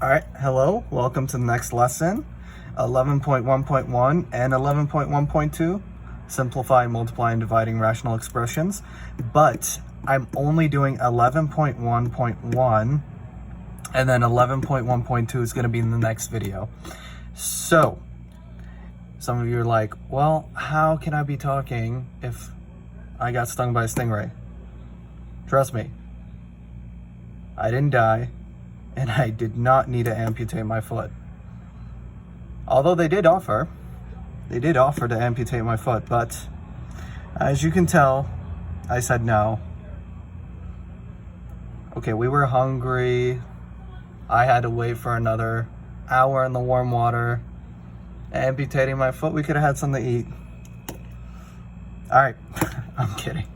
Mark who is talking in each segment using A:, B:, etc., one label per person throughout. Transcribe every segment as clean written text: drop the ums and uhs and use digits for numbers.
A: All right, hello, welcome to the next lesson, 11.1.1 and 11.1.2, simplify, multiply, and dividing rational expressions, but I'm only doing 11.1.1, and then 11.1.2 is going to be in the next video. So, some of you are like, well, how can I be talking if I got stung by a stingray? Trust me, I didn't die. And I did not need to amputate my foot. Although they did offer to amputate my foot, but as you can tell, I said no. Okay, we were hungry. I had to wait for another hour in the warm water. Amputating my foot, we could have had something to eat. All right, I'm kidding.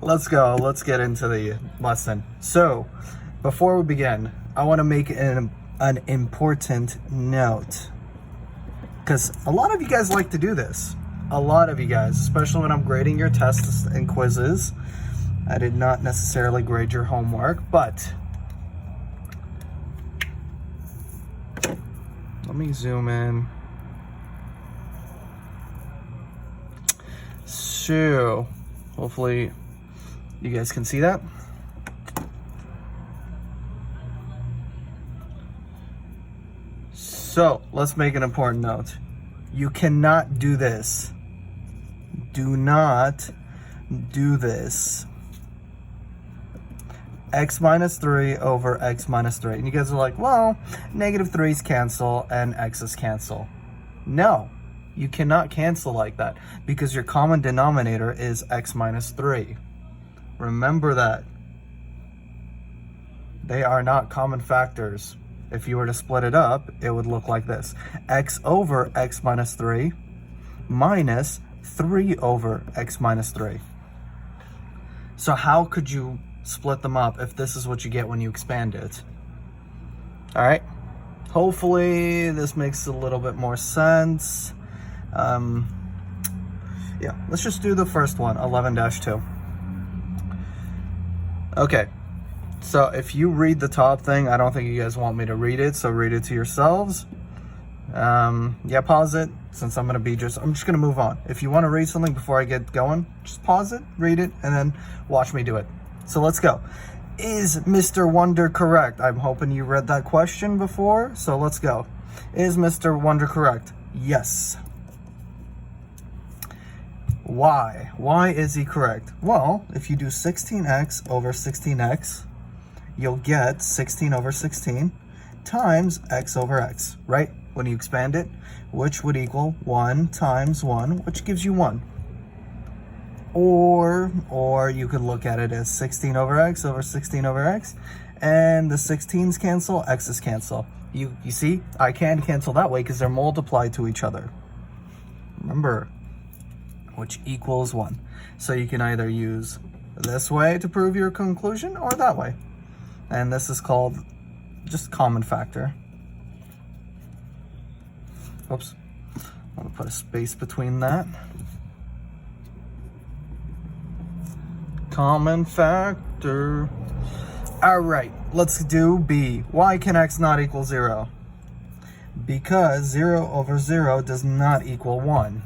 A: Let's go, let's get into the lesson. So, before we begin, I want to make an important note, because a lot of you guys like to do this. A lot of you guys, especially when I'm grading your tests and quizzes. I did not necessarily grade your homework, but let me zoom in. So, hopefully you guys can see that. So, let's make an important note. You cannot do this. Do not do this. X minus 3 over X minus 3. And you guys are like, well, negative 3's cancel and X's cancel. No, you cannot cancel like that because your common denominator is X minus 3. Remember that. They are not common factors. If you were to split it up, it would look like this. X over X minus 3 minus 3 over X minus 3. So how could you split them up if this is what you get when you expand it? All right. Hopefully this makes a little bit more sense. Yeah, let's just do the first one, 11-2. Okay. So if you read the top thing, I don't think you guys want me to read it, so read it to yourselves. Yeah, pause it, since I'm just gonna move on. If you want to read something before I get going, just pause it, read it, and then watch me do it. So let's go. Is Mr. Wonder correct? I'm hoping you read that question before, so let's go. Is Mr. Wonder correct? Yes. Why? Why is he correct? Well, if you do 16x over 16x, you'll get 16 over 16 times x over x, right? When you expand it, which would equal 1 times 1, which gives you 1. Or you could look at it as 16 over x over 16 over x, and the 16s cancel, x's cancel. You see, I can cancel that way because they're multiplied to each other. Remember, which equals 1. So you can either use this way to prove your conclusion or that way. And this is called just common factor. Oops. I'm going to put a space between that. Common factor. All right, let's do B. Why can x not equal 0? Because 0 over 0 does not equal 1.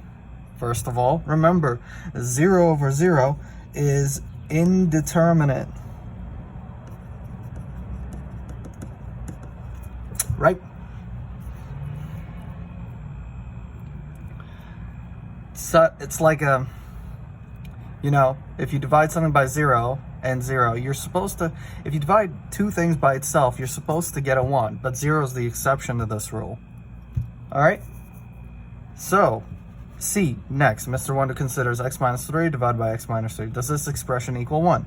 A: First of all, remember, 0 over 0 is indeterminate. Right? So it's like if you divide something by 0 and 0, you're supposed to, if you divide two things by itself, you're supposed to get a 1, but 0 is the exception to this rule. All right? So, C, next, Mr. Wonder considers x minus 3 divided by x minus 3. Does this expression equal 1?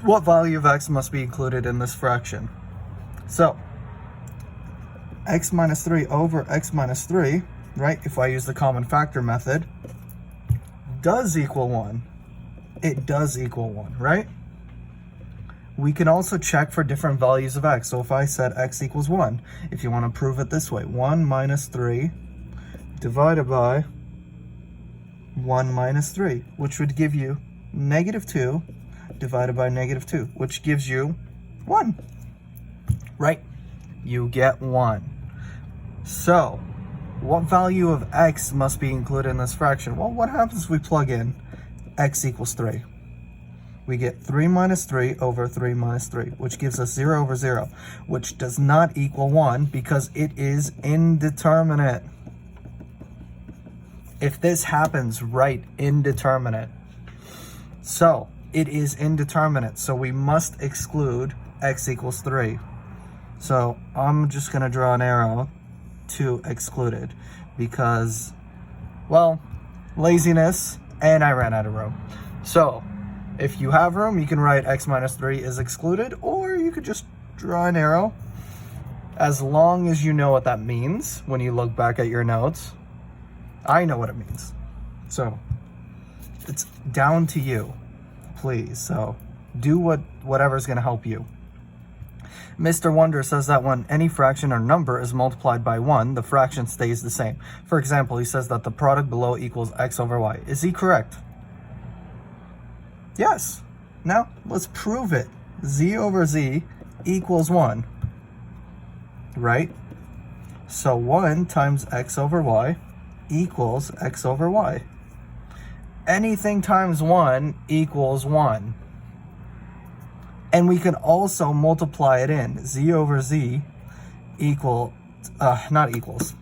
A: What value of x must be included in this fraction? So, x minus 3 over x minus 3, right, if I use the common factor method, does equal 1. It does equal 1, right? We can also check for different values of x. So if I said x equals 1, if you want to prove it this way, 1 minus 3 divided by 1 minus 3, which would give you negative 2 divided by negative 2, which gives you 1, right? you get 1. So, what value of x must be included in this fraction? Well, what happens if we plug in x equals 3? We get 3 minus 3 over 3 minus 3, which gives us 0 over 0, which does not equal 1 because it is indeterminate. If this happens, write indeterminate. So, it is indeterminate, so we must exclude x equals 3. So, I'm just going to draw an arrow to excluded because, well, laziness, and I ran out of room. So, if you have room, you can write x minus 3 is excluded, or you could just draw an arrow. As long as you know what that means when you look back at your notes. I know what it means. So, it's down to you, please. So, do whatever's going to help you. Mr. Wonder says that when any fraction or number is multiplied by 1, the fraction stays the same. For example, he says that the product below equals x over y. Is he correct? Yes. Now, let's prove it. Z over z equals 1. Right? So 1 times x over y equals x over y. Anything times 1 equals 1. And we can also multiply it in. Z over z not equals,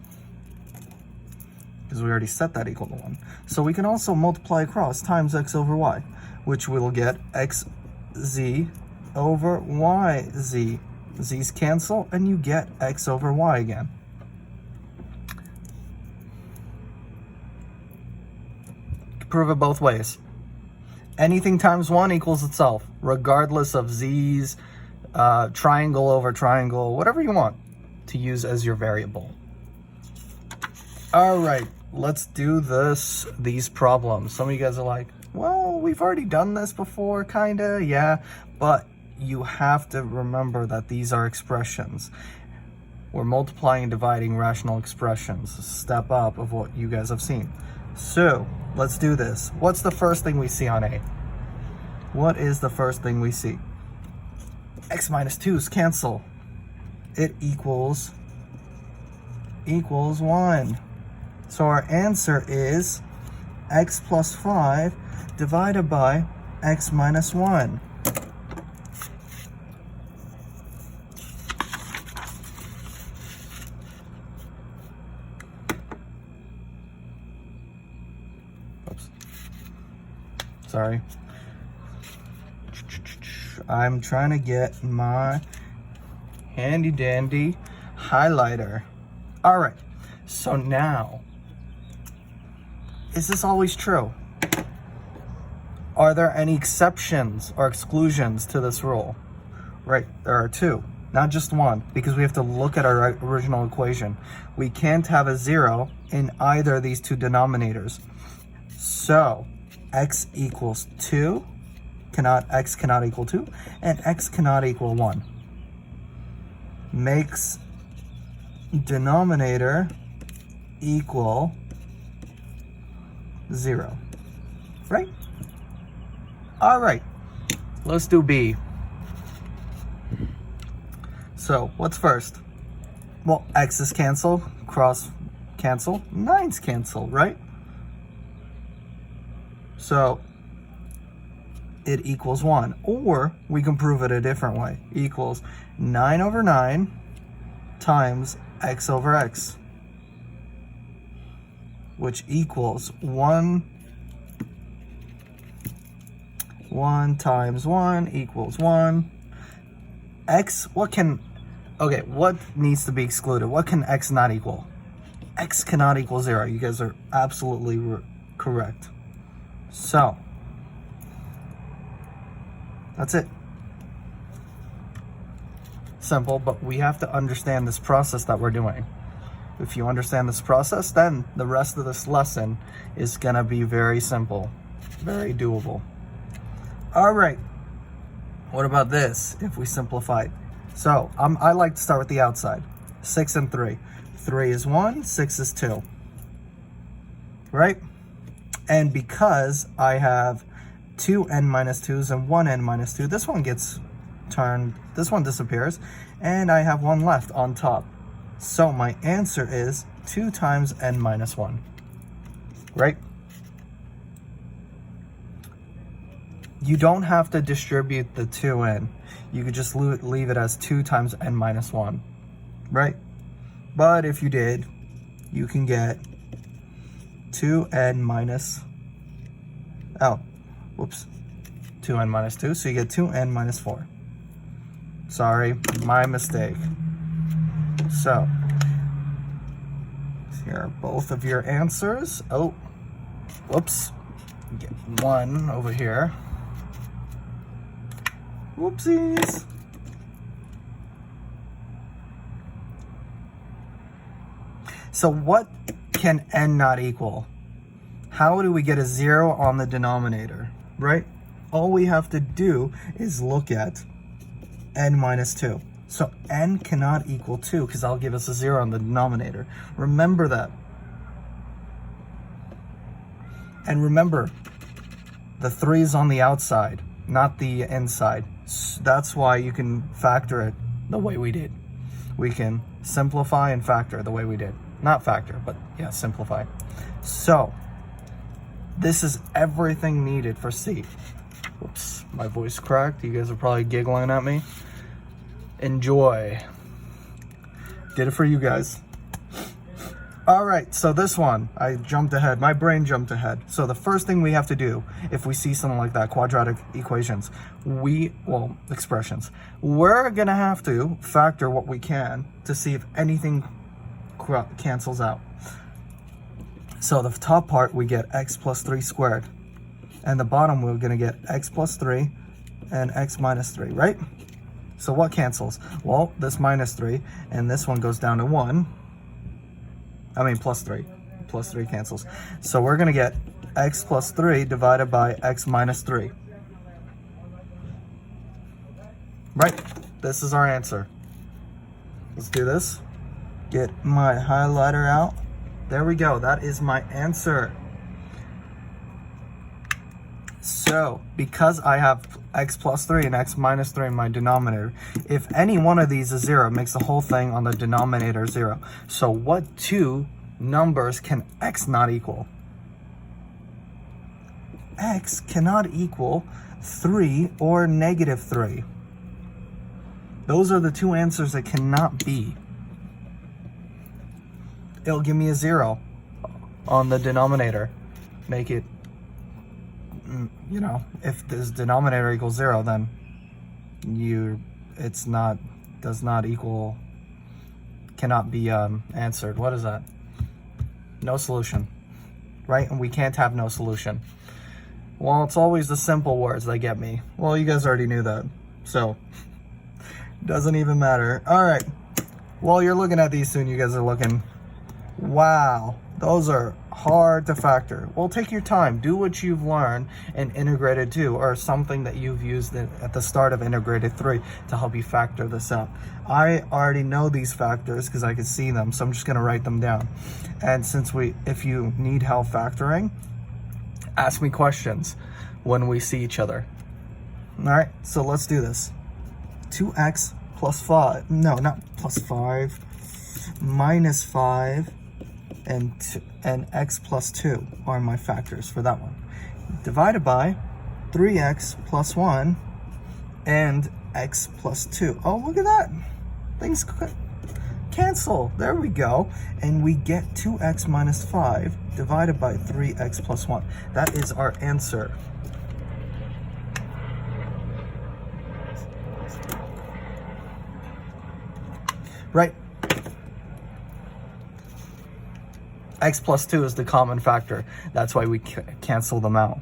A: because we already set that equal to 1. So we can also multiply across times x over y, which we'll get xz over yz. Z's cancel, and you get x over y again. Prove it both ways. Anything times 1 equals itself, regardless of z's, triangle over triangle, whatever you want to use as your variable. All right, let's do these problems. Some of you guys are like, well, we've already done this before, kinda, yeah, but you have to remember that these are expressions. We're multiplying and dividing rational expressions, a step up of what you guys have seen. So, let's do this. What's the first thing we see on A? What is the first thing we see? X minus 2's cancel. It equals 1. So our answer is x plus 5 divided by x minus 1. Oops. Sorry. I'm trying to get my handy dandy highlighter. All right. So now, is this always true? Are there any exceptions or exclusions to this rule? Right, there are 2, not just 1, because we have to look at our original equation. We can't have a 0 in either of these 2 denominators. So, x equals 2, x cannot equal 2, and x cannot equal 1. Makes denominator equal 0, right? All right, let's do B. So what's first? Well, x's cancel, cross cancel, 9's cancel, right? So it equals 1, or we can prove it a different way. Equals 9 over 9 times x over x, which equals 1 times 1 equals 1. X, what needs to be excluded? What can x not equal? X cannot equal 0. You guys are absolutely correct. So, that's it. Simple, but we have to understand this process that we're doing. If you understand this process, then the rest of this lesson is gonna be very simple, very doable. All right, what about this if we simplify it? So I like to start with the outside. 6 and 3. 3 is 1, 6 is 2, right? And because I have 2 n minus 2's and 1 n minus 2, this one gets turned, this one disappears, and I have 1 left on top. So my answer is 2 times n minus 1, right? You don't have to distribute the 2n. You could just leave it as 2 times n minus 1, right? But if you did, you can get 2n minus, 2n minus 2, so you get 2n minus 4. Sorry, my mistake. So, here are both of your answers. Oh, whoops. Get one over here. Whoopsies. So what can n not equal? How do we get a 0 on the denominator, right? All we have to do is look at n minus 2. So n cannot equal 2 because that'll give us a 0 on the denominator. Remember that. And remember, the 3 is on the outside, not the inside. That's why you can factor it the way we did. We can simplify and factor the way we did. Not factor, but yeah, simplify. So, this is everything needed for C. Oops, my voice cracked. You guys are probably giggling at me. Enjoy. Did it for you guys. All right, so this one, I jumped ahead. My brain jumped ahead. So the first thing we have to do, if we see something like that, quadratic equations, expressions, we're gonna have to factor what we can to see if anything cancels out. So the top part, we get x plus 3 squared. And the bottom, we're gonna get x plus 3 and x minus 3, right? So what cancels? Well, this minus 3, and this one goes down to 1. I mean, plus 3. Plus 3 cancels. So we're going to get x plus 3 divided by x minus 3. Right? This is our answer. Let's do this. Get my highlighter out. There we go. That is my answer. So, because I have x plus 3 and x minus 3 in my denominator, if any one of these is 0, it makes the whole thing on the denominator 0. So what two numbers can x not equal? X cannot equal 3 or negative 3. Those are the two answers it cannot be. It'll give me a 0 on the denominator. Make it, you know, if this denominator equals 0, then cannot be answered. What is that? No solution, right? And we can't have no solution. Well, it's always the simple words that get me. Well, you guys already knew that, so doesn't even matter. All right, while you're looking at these soon, you guys are looking, wow, those are hard to factor. Well, take your time. Do what you've learned in Integrated 2 or something that you've used at the start of Integrated 3 to help you factor this out. I already know these factors because I can see them, so I'm just going to write them down. And if you need help factoring, ask me questions when we see each other. All right, so let's do this. 2x plus 5, no, not plus 5, minus 5, and x plus 2 are my factors for that one. Divided by 3x plus 1 and x plus 2. Oh, look at that. Things cancel. There we go. And we get 2x minus 5 divided by 3x plus 1. That is our answer. Right? X plus 2 is the common factor. That's why we cancel them out.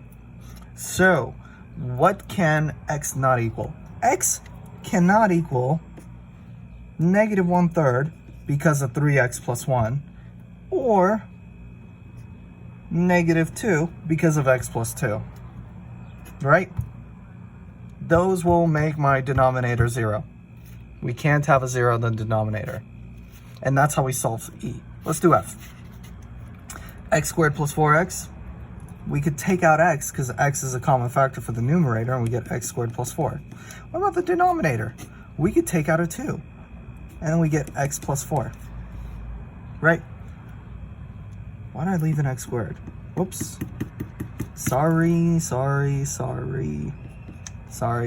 A: So, what can x not equal? X cannot equal negative 1/3 because of 3x plus 1, or negative 2 because of x plus 2. Right? Those will make my denominator 0. We can't have a 0 in the denominator. And that's how we solve E. Let's do F. X squared plus 4x. We could take out x because x is a common factor for the numerator, and we get x squared plus 4. What about the denominator? We could take out a 2. And then we get x plus 4. Right? Why did I leave an x squared? Whoops. Sorry.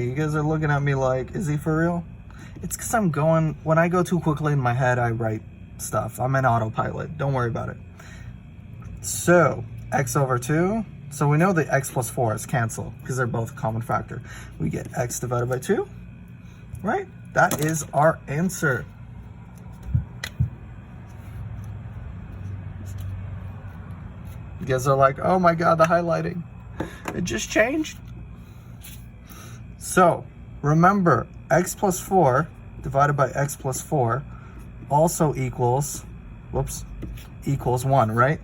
A: You guys are looking at me like, is he for real? It's because when I go too quickly in my head, I write stuff. I'm an autopilot. Don't worry about it. So, x over 2. So we know the x plus 4 is cancel because they're both a common factor. We get x divided by 2, right? That is our answer. You guys are like, oh my God, the highlighting. It just changed. So remember, x plus 4 divided by x plus 4 also equals 1, right?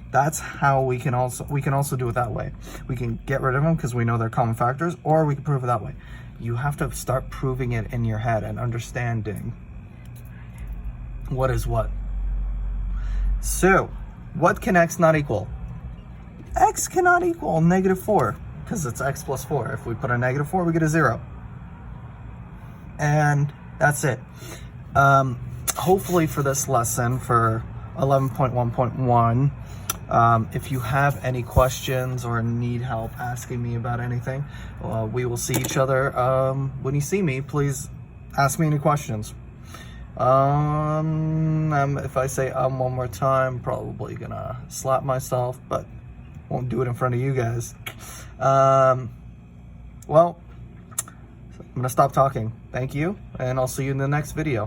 A: That's how we can also do it that way. We can get rid of them because we know they're common factors, or we can prove it that way. You have to start proving it in your head and understanding what is what. So, what can x not equal? X cannot equal -4 because it's x plus 4. If we put a -4, we get a 0. And that's it. Hopefully for this lesson, for 11.1.1, if you have any questions or need help asking me about anything, we will see each other. When you see me, please ask me any questions. If I say one more time, probably gonna slap myself, but won't do it in front of you guys. Well, I'm gonna stop talking. Thank you, and I'll see you in the next video.